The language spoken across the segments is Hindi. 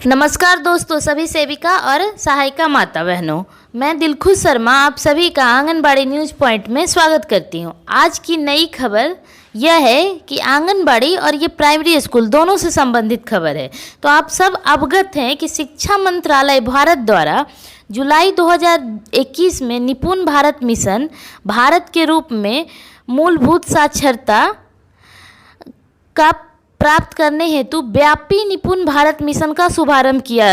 नमस्कार दोस्तों, सभी सेविका और सहायिका माता बहनों, मैं दिलखुश शर्मा आप सभी का आंगनबाड़ी न्यूज़ पॉइंट में स्वागत करती हूं। आज की नई खबर यह है कि आंगनबाड़ी और ये प्राइमरी स्कूल दोनों से संबंधित खबर है। तो आप सब अवगत हैं कि शिक्षा मंत्रालय भारत द्वारा जुलाई 2021 में निपुण भारत मिशन भारत के रूप में मूलभूत साक्षरता का प्राप्त करने हेतु व्यापी निपुण भारत मिशन का शुभारंभ किया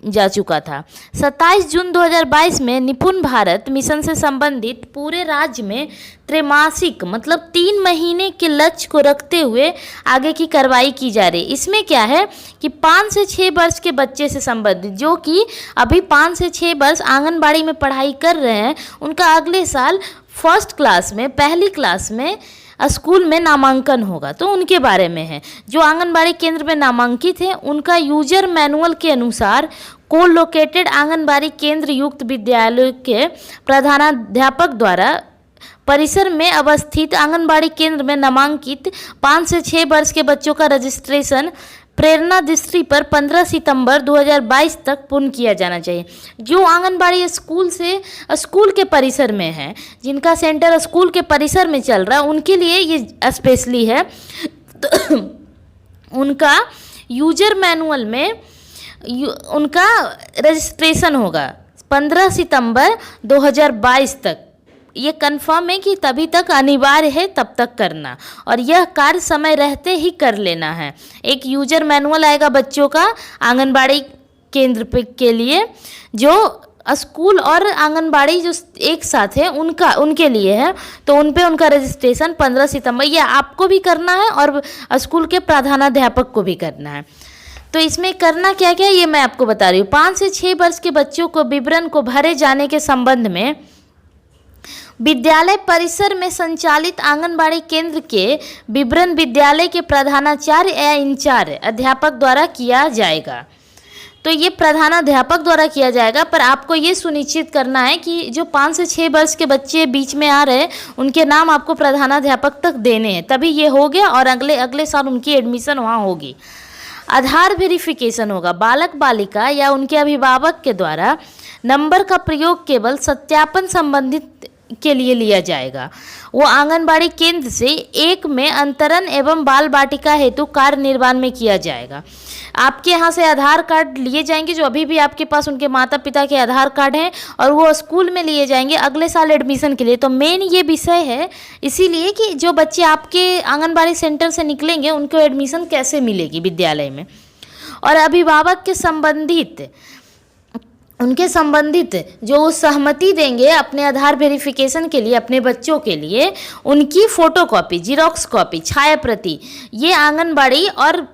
जा चुका था। 27 जून 2022 में निपुण भारत मिशन से संबंधित पूरे राज्य में त्रैमासिक मतलब 3 महीने के लक्ष्य को रखते हुए आगे की कार्रवाई की जा रही है। इसमें क्या है कि 5 से 6 वर्ष के बच्चे से संबंधित जो कि अभी 5 से 6 वर्ष आंगनबाड़ी में पढ़ाई कर रहे हैं, उनका अगले साल फर्स्ट क्लास में पहली क्लास में स्कूल में नामांकन होगा। तो उनके बारे में है जो आंगनबाड़ी केंद्र में नामांकित है, उनका यूजर मैनुअल के अनुसार को लोकेटेड आंगनबाड़ी केंद्र युक्त विद्यालय के प्रधानाध्यापक द्वारा परिसर में अवस्थित आंगनबाड़ी केंद्र में नामांकित 5 से 6 वर्ष के बच्चों का रजिस्ट्रेशन प्रेरणा दृष्टि पर 15 सितंबर 2022 तक पूर्ण किया जाना चाहिए। जो आंगनबाड़ी स्कूल के परिसर में है, जिनका सेंटर स्कूल के परिसर में चल रहा है, उनके लिए ये स्पेशली है। तो उनका यूजर मैनुअल में उनका रजिस्ट्रेशन होगा 15 सितंबर 2022 तक। ये कंफर्म है कि तभी तक अनिवार्य है, तब तक करना, और यह कार्य समय रहते ही कर लेना है। एक यूजर मैनुअल आएगा बच्चों का आंगनबाड़ी केंद्र पे के लिए, जो स्कूल और आंगनबाड़ी जो एक साथ है उनके लिए है। तो उन पे उनका रजिस्ट्रेशन 15 सितंबर ये आपको भी करना है और स्कूल के प्रधानाध्यापक को भी करना है। तो इसमें करना क्या क्या ये मैं आपको बता रही हूँ। 5 से 6 वर्ष के बच्चों को विवरण को भरे जाने के संबंध में विद्यालय परिसर में संचालित आंगनबाड़ी केंद्र के विवरण विद्यालय के प्रधानाचार्य या इंचार्ज अध्यापक द्वारा किया जाएगा। तो ये प्रधानाध्यापक द्वारा किया जाएगा, पर आपको ये सुनिश्चित करना है कि जो 5 से 6 वर्ष के बच्चे बीच में आ रहे हैं उनके नाम आपको प्रधानाध्यापक तक देने हैं, तभी ये हो गया और अगले साल उनकी एडमिशन वहाँ होगी। आधार वेरिफिकेशन होगा। बालक बालिका या उनके अभिभावक के द्वारा नंबर का प्रयोग केवल सत्यापन संबंधित के लिए लिया जाएगा। वो आंगनबाड़ी केंद्र से एक में अंतरण एवं बाल बाटिका हेतु कार्य निर्माण में किया जाएगा। आपके यहाँ से आधार कार्ड लिए जाएंगे, जो अभी भी आपके पास उनके माता पिता के आधार कार्ड हैं, और वो स्कूल में लिए जाएंगे अगले साल एडमिशन के लिए। तो मेन ये विषय है इसीलिए कि जो बच्चे आपके आंगनबाड़ी सेंटर से निकलेंगे उनको एडमिशन कैसे मिलेगी विद्यालय में। और अभिभावक के संबंधित उनके संबंधित जो सहमति देंगे अपने आधार वेरिफिकेशन के लिए अपने बच्चों के लिए, उनकी फ़ोटोकॉपी, जीरोक्स कॉपी, छाया प्रति ये आंगनबाड़ी और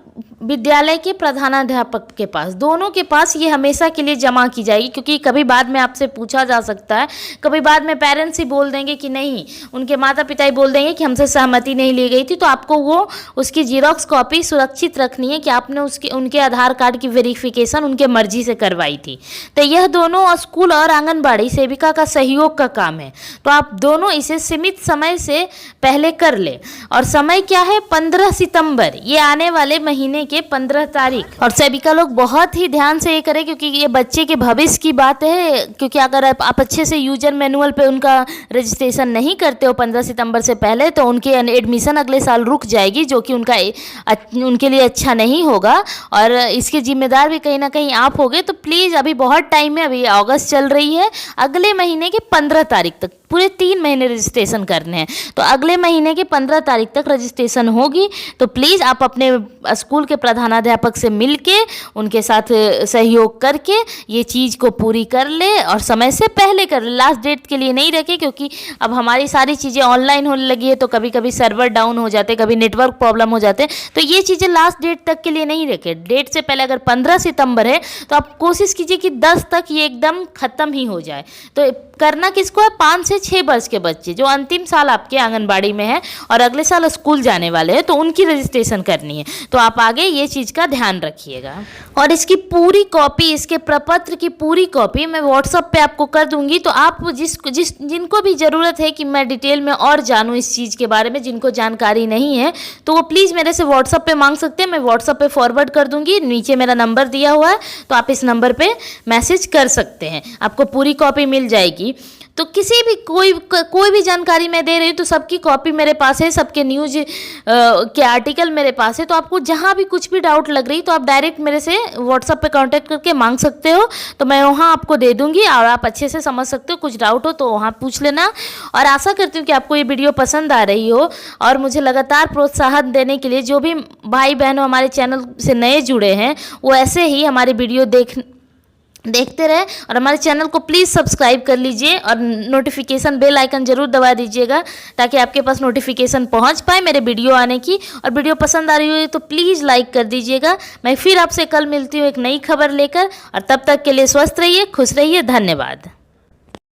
विद्यालय के प्रधानाध्यापक के पास, दोनों के पास ये हमेशा के लिए जमा की जाएगी। क्योंकि कभी बाद में आपसे पूछा जा सकता है, कभी बाद में पेरेंट्स ही बोल देंगे कि नहीं, उनके माता पिता ही बोल देंगे कि हमसे सहमति नहीं ली गई थी। तो आपको वो उसकी जीरोक्स कॉपी सुरक्षित रखनी है कि आपने उनके आधार कार्ड की वेरिफिकेशन उनके मर्जी से करवाई थी। तो यह दोनों स्कूल और आंगनबाड़ी सेविका का सहयोग का काम है। तो आप दोनों इसे सीमित समय से पहले कर ले। और समय क्या है? 15 सितंबर, ये आने वाले महीने के 15 तारीख। और सेविका लोग बहुत ही ध्यान से ये करें, क्योंकि ये बच्चे के भविष्य की बात है। क्योंकि अगर आप अच्छे से यूजर मैनुअल पे उनका रजिस्ट्रेशन नहीं करते हो 15 सितंबर से पहले, तो उनकी एडमिशन अगले साल रुक जाएगी, जो कि उनके लिए अच्छा नहीं होगा। और इसके जिम्मेदार भी कहीं ना कहीं आप होगे। तो प्लीज़ अभी बहुत टाइम है, अभी अगस्त चल रही है, अगले महीने के 15 तारीख तक पूरे 3 महीने रजिस्ट्रेशन करने हैं। तो अगले महीने के 15 तारीख तक रजिस्ट्रेशन होगी। तो प्लीज़ आप अपने स्कूल के प्रधानाध्यापक से मिलके उनके साथ सहयोग करके ये चीज़ को पूरी कर ले, और समय से पहले कर ले, लास्ट डेट के लिए नहीं रखे। क्योंकि अब हमारी सारी चीज़ें ऑनलाइन होने लगी है, तो कभी कभी सर्वर डाउन हो जाते, कभी नेटवर्क प्रॉब्लम हो जाते। तो ये चीज़ें लास्ट डेट तक के लिए नहीं रखे। डेट से पहले अगर 15 सितंबर है तो आप कोशिश कीजिए कि 10 तक ये एकदम ख़त्म ही हो जाए। तो करना किसको है, 5 से 6 वर्ष के बच्चे जो अंतिम साल आपके आंगनबाड़ी में है और अगले साल स्कूल जाने वाले हैं, तो उनकी रजिस्ट्रेशन करनी है। तो आप आगे ये चीज़ का ध्यान रखिएगा। और इसकी पूरी कॉपी, इसके प्रपत्र की पूरी कॉपी मैं व्हाट्सएप पे आपको कर दूंगी। तो आप जिनको भी ज़रूरत है कि मैं डिटेल में और जानूँ इस चीज़ के बारे में, जिनको जानकारी नहीं है, तो वो प्लीज़ मेरे से व्हाट्सएप पे मांग सकते हैं। मैं व्हाट्सएप पे फॉरवर्ड कर दूंगी, नीचे मेरा नंबर दिया हुआ है, तो आप इस नंबर पे मैसेज कर सकते हैं, आपको पूरी कॉपी मिल जाएगी। तो किसी भी कोई भी जानकारी मैं दे रही हूँ तो सबकी कॉपी मेरे पास है, सबके न्यूज के आर्टिकल मेरे पास है। तो आपको जहाँ भी कुछ भी डाउट लग रही तो आप डायरेक्ट मेरे से व्हाट्सएप पे कांटेक्ट करके मांग सकते हो, तो मैं वहाँ आपको दे दूँगी और आप अच्छे से समझ सकते हो। कुछ डाउट हो तो वहाँ पूछ लेना। और आशा करती हूँ कि आपको ये वीडियो पसंद आ रही हो और मुझे लगातार प्रोत्साहन देने के लिए जो भी भाई बहनों हमारे चैनल से नए जुड़े हैं वो ऐसे ही हमारी वीडियो देखते रहे और हमारे चैनल को प्लीज़ सब्सक्राइब कर लीजिए और नोटिफिकेशन बेल आइकन ज़रूर दबा दीजिएगा ताकि आपके पास नोटिफिकेशन पहुंच पाए मेरे वीडियो आने की। और वीडियो पसंद आ रही हो तो प्लीज़ लाइक कर दीजिएगा। मैं फिर आपसे कल मिलती हूँ एक नई खबर लेकर, और तब तक के लिए स्वस्थ रहिए, खुश रहिए। धन्यवाद।